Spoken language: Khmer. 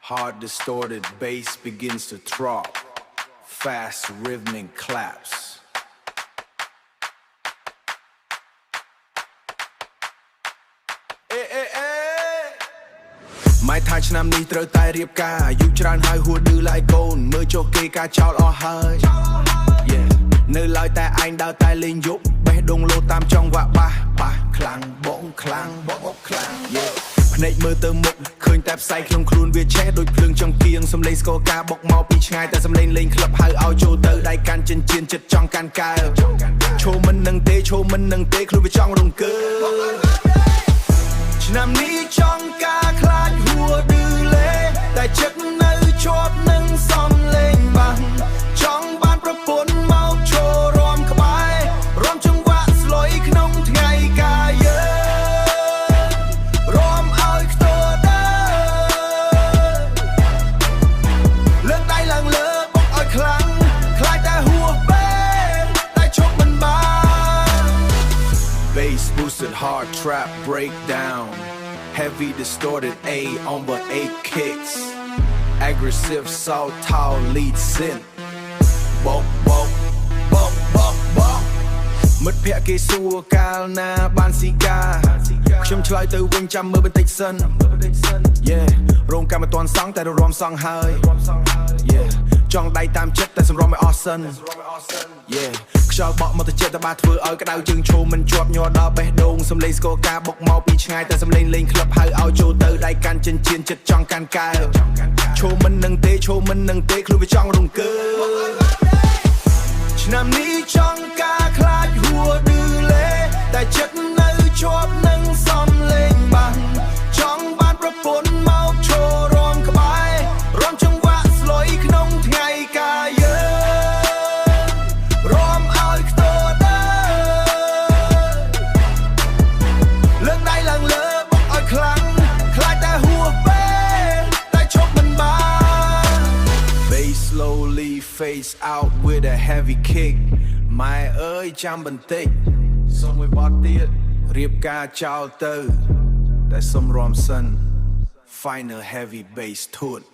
Hard distorted bass begins to throb. Fast rhythmic claps. ម៉ែថាឆ្នាំនេះត្រូវតែរៀបការអាយុច្រើនហើយហួរឌឺឡាយកូនមើលចុះគេការចោលអស់ហើយ នៅឡើយតែឯងដើរតែលេងយប់បេះដូងលោតាមចង្វាក់បាសខ្លាំងបងខ្លាំងបងខ្លាំងភ្នែកមើលទៅមុខឃើញតែផ្សៃក្នុងខ្លួនវាឆេះដូចភ្លើងចង្គៀងសំឡេងស្គរការបុកមកពីឆ្ងាយតែសំឡេងលេងក្លឹបហៅឲ្យចូលទៅដៃកាន់ចិញ្ចៀនចិត្តចង់កាន់កែវឈោមិននឹងទេខ្លួនវាចង់រង្គើឆ្នាំនេះចង់ការខ្លាចហួរឌឺលេតែចិត្តនៅជាប់នឹងសំលេងបាំងចង់បានប្រពន្ធមកចូលរួមក្បែររំចង្វាក់ស្លុយក្នុងថ្ងៃកាយរំឲ្យខ្ទរដើលើកដៃឡើងលើបុកឲ្យខ្លាំងខ្លាចតែហួរពេលតែឈប់មិនបាន Bass boosted hard trap breakdown Heavy distorted A on but 8 kicks Aggressive soul tall lead synth Bop bop bop bop bop មិត្តភក្តិគេសួរកាលណាបានស៊ីកាខ្ញុំឆ្លើយទៅវិញចាំមើលបន្តិចសិន រោងការមិនទាន់សង់តែរំសង់ហើយចង់ដៃតាមចិត្តតែសម្រំឲ្យអស់សិនខ្យល់បក់មកទៅចិត្តតែបាធ្វើឲ្យក្តៅជើងឈោមិនជាប់ញ័រដល់បេះដូងសំឡេងស្គរការបុកមកពីឆ្ងាយតែសំឡេងលេងក្លឹបហៅឲ្យចូលទៅដៃកាន់ចិញ្ចៀនចិត្តចង់កាន់កែវឈោមិននឹងទេខ្លួនវាចង់រង្គើឆ្នាំនេះចង់ការខ្លាចហួរឌឺលេតែចិត្តនៅជាប់នឹងសំឡេងបាំងចង់បានប្រពន្ធមកចូលរួមក្បែររំចង្វាក់ស្លុយក្នុងថ្ងៃកាយរំឲ្យខ្ទរដើលើកដៃឡើងលើបុកឲ្យខ្លាំងខ្លាចតែហួរពេលតែឈប់មិនបាន Bass slowly fades out with a heavy kick ម៉ែអើយចាំបន្តិចសុំមួយបទទៀតរៀបការចោលទៅតែសុំរំសិន Final heavy bass tune